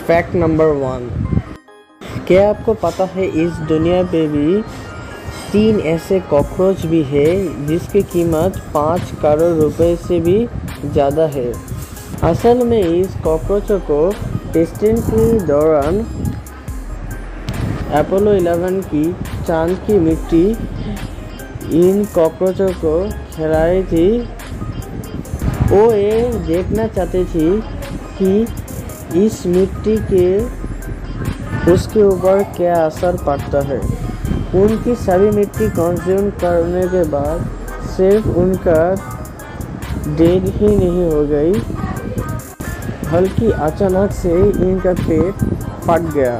Fact number 1, क्या आपको पता है इस दुनिया पे भी 3 ऐसे कॉकरोच भी है जिसकी कीमत 5 करोड़ रुपए से भी ज़्यादा है। असल में इस कॉकरोचों को टेस्टिंग के दौरान अपोलो 11 की चांद की मिट्टी इन कॉकरोचों को खिलाई थी। वो ये देखना चाहते थी कि इस मिट्टी के उसके ऊपर क्या असर पड़ता है। उनकी सभी मिट्टी कंज्यूम करने के बाद सिर्फ उनका डेड ही नहीं हो गई, बल्कि अचानक से इनका पेट फट गया।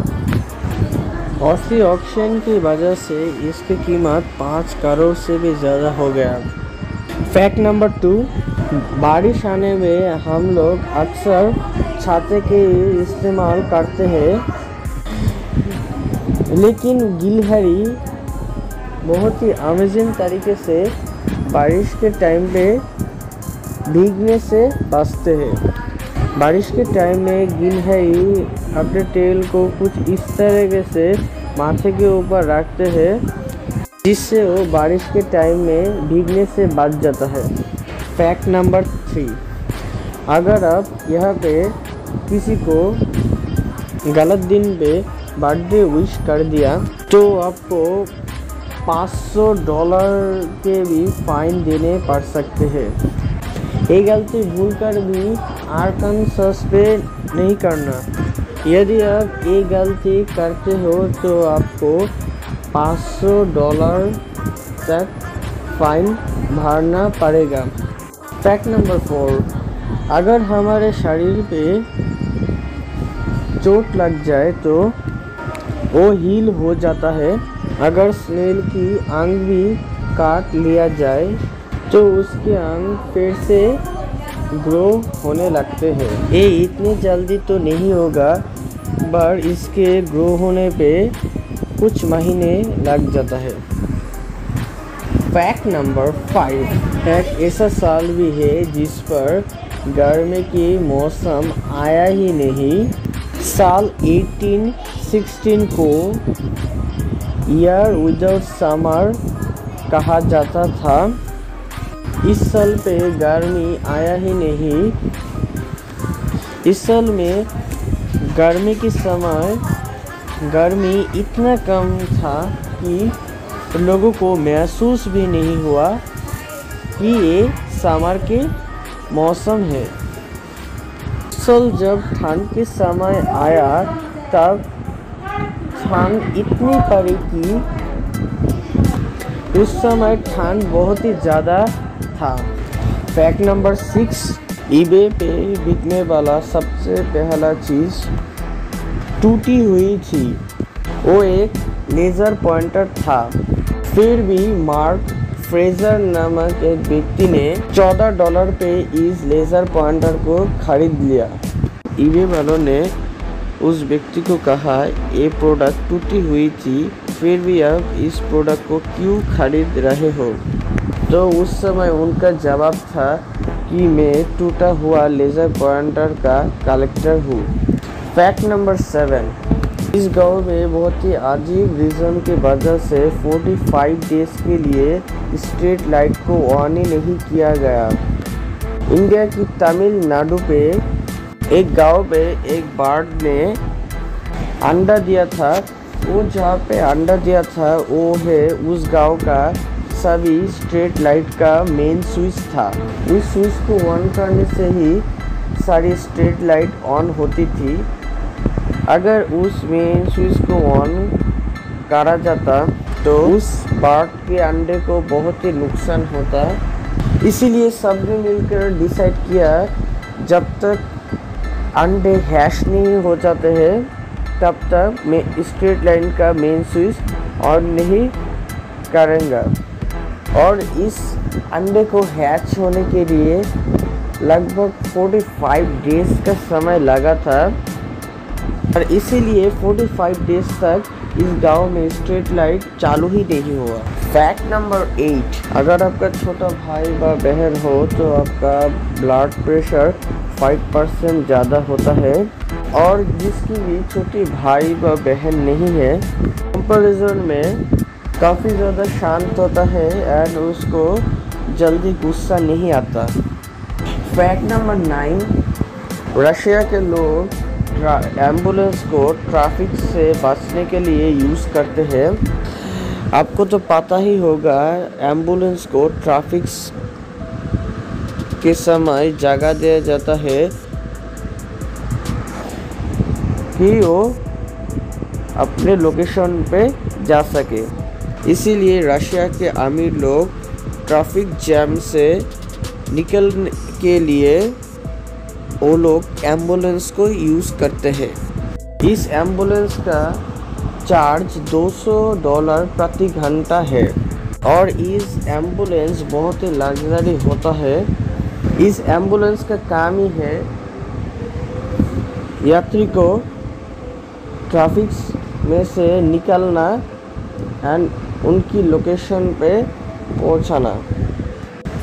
ऑसी ऑक्शन की वजह से इसकी कीमत 5 करोड़ से भी ज़्यादा हो गया। फैक्ट नंबर 2, बारिश आने में हम लोग अक्सर छाते के इस्तेमाल करते हैं, लेकिन गिलहरी बहुत ही अमेजिंग तरीके से बारिश के टाइम पे भीगने से बचते हैं। बारिश के टाइम में गिलहरी अपने टेल को कुछ इस तरीके से माथे के ऊपर रखते हैं जिससे वो बारिश के टाइम में भीगने से बच जाता है। फैक्ट नंबर 3, अगर आप यहाँ पे किसी को गलत दिन पे बर्थडे विश कर दिया तो आपको $500 के भी फाइन देने पड़ सकते हैं। ये गलती भूल कर भी आर्कानसास पे नहीं करना। यदि आप ये गलती करते हो तो आपको $500 तक फाइन भरना पड़ेगा। फैक्ट नंबर 4, अगर हमारे शरीर पे चोट लग जाए तो वो हील हो जाता है। अगर स्नेल की अंग भी काट लिया जाए तो उसके अंग फिर से ग्रो होने लगते हैं। ये इतनी जल्दी तो नहीं होगा, पर इसके ग्रो होने पे कुछ महीने लग जाता है। फैक्ट नंबर 5, एक ऐसा साल भी है जिस पर गर्मी की मौसम आया ही नहीं। साल 1816 को ईयर विदाउट समर कहा जाता था। इस साल पे गर्मी आया ही नहीं। इस साल में गर्मी के समय गर्मी इतना कम था कि लोगों को महसूस भी नहीं हुआ कि ये समर के मौसम है। साल जब ठंड के समय आया तब ठंड इतनी पड़ी कि उस समय ठंड बहुत ही ज़्यादा था। फैक्ट नंबर 6, ईबे पे बिकने वाला सबसे पहला चीज़ टूटी हुई थी। वो एक लेज़र पॉइंटर था। फिर भी मार्क फ्रेजर नामक एक व्यक्ति ने $14 पे इस लेज़र पॉइंटर को खरीद लिया। ईबे वालों ने उस व्यक्ति को कहा ये प्रोडक्ट टूटी हुई थी, फिर भी आप इस प्रोडक्ट को क्यों खरीद रहे हो? तो उस समय उनका जवाब था कि मैं टूटा हुआ लेज़र पॉइंटर का कलेक्टर हूँ। फैक्ट नंबर 7, इस गांव में बहुत ही अजीब रीज़न की वजह से 45 डेज के लिए स्ट्रीट लाइट को ऑन ही नहीं किया गया। इंडिया की तमिलनाडु पे एक गांव में एक बर्ड ने अंडा दिया था। वो जहाँ पे अंडा दिया था वो है उस गांव का सभी स्ट्रीट लाइट का मेन स्विच था। उस स्विच को ऑन करने से ही सारी स्ट्रीट लाइट ऑन होती थी। अगर उस मेन स्विच को ऑन करा जाता तो उस बर्ड के अंडे को बहुत ही नुकसान होता। इसीलिए सबने मिलकर डिसाइड किया जब तक अंडे हैश नहीं हो जाते हैं तब तक मैं स्ट्रीट लाइन का मेन स्विच ऑन नहीं करेंगे। और इस अंडे को हैच होने के लिए लगभग 45 डेज का समय लगा था और इसीलिए 45 डेज तक इस गांव में स्ट्रीट लाइट चालू ही नहीं हुआ। फैक्ट नंबर 8, अगर आपका छोटा भाई व बहन हो तो आपका ब्लड प्रेशर 5% ज़्यादा होता है। और जिसकी भी छोटी भाई व बहन नहीं है, कंपैरिजन में काफ़ी ज़्यादा शांत होता है एंड उसको जल्दी गुस्सा नहीं आता। फैक्ट नंबर 9, रशिया के लोग एम्बुलेंस को ट्रैफिक से बचने के लिए यूज़ करते हैं। आपको तो पता ही होगा, एम्बुलेंस को ट्रैफिक के समय जगह दिया जाता है कि वो अपने लोकेशन पे जा सके। इसीलिए रशिया के अमीर लोग ट्रैफिक जैम से निकलने के लिए वो लोग एम्बुलेंस को यूज़ करते हैं। इस एम्बुलेंस का चार्ज $200 प्रति घंटा है और इस एम्बुलेंस बहुत ही लग्जरी होता है। इस एम्बुलेंस का काम ही है यात्री को ट्रैफिक में से निकलना एंड उनकी लोकेशन पे पहुंचाना।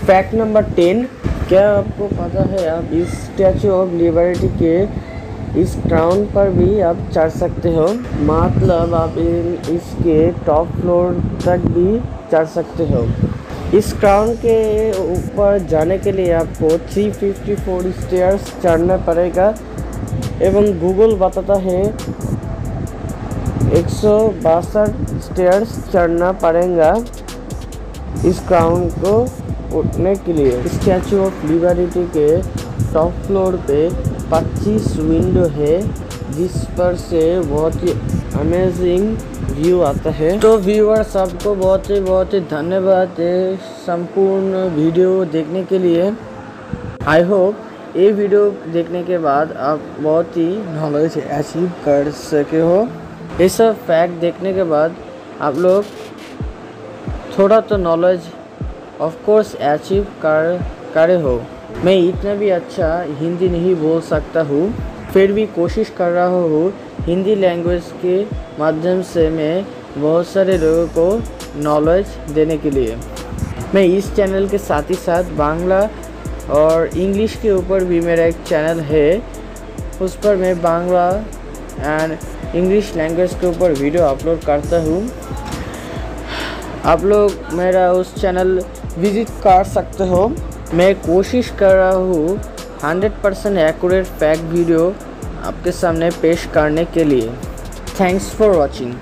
फैक्ट नंबर 10, क्या आपको पता है आप इस स्टैचू ऑफ लिबर्टी के इस क्राउन पर भी आप चढ़ सकते हो, मतलब आप इसके टॉप फ्लोर तक भी चढ़ सकते हो। इस क्राउन के ऊपर जाने के लिए आपको 354 स्टेयर्स चढ़ना पड़ेगा एवं गूगल बताता है 162 स्टेयर्स चढ़ना पड़ेगा इस क्राउन को उठने के लिए। स्टैचू ऑफ लिबर्टी के टॉप फ्लोर पे 25 विंडो है जिस पर से बहुत ही अमेजिंग व्यू आता है। तो व्यूअर्स, आपको बहुत ही धन्यवाद संपूर्ण वीडियो देखने के लिए। आई होप ये वीडियो देखने के बाद आप बहुत ही नॉलेज अचीव कर सके हो। ये सब फैक्ट देखने के बाद आप लोग थोड़ा तो नॉलेज ऑफ कोर्स अचीव करे हो। मैं इतना भी अच्छा हिंदी नहीं बोल सकता हूँ, फिर भी कोशिश कर रहा हूँ हिंदी लैंग्वेज के माध्यम से मैं बहुत सारे लोगों को नॉलेज देने के लिए। मैं इस चैनल के साथ ही साथ बांग्ला और इंग्लिश के ऊपर भी मेरा एक चैनल है, उस पर मैं बांग्ला एंड इंग्लिश लैंग्वेज के ऊपर वीडियो अपलोड करता हूँ। आप लोग मेरा उस चैनल विजिट कर सकते हो। मैं कोशिश कर रहा हूँ 100% एक्यूरेट फैक्ट वीडियो आपके सामने पेश करने के लिए। Thanks for watching.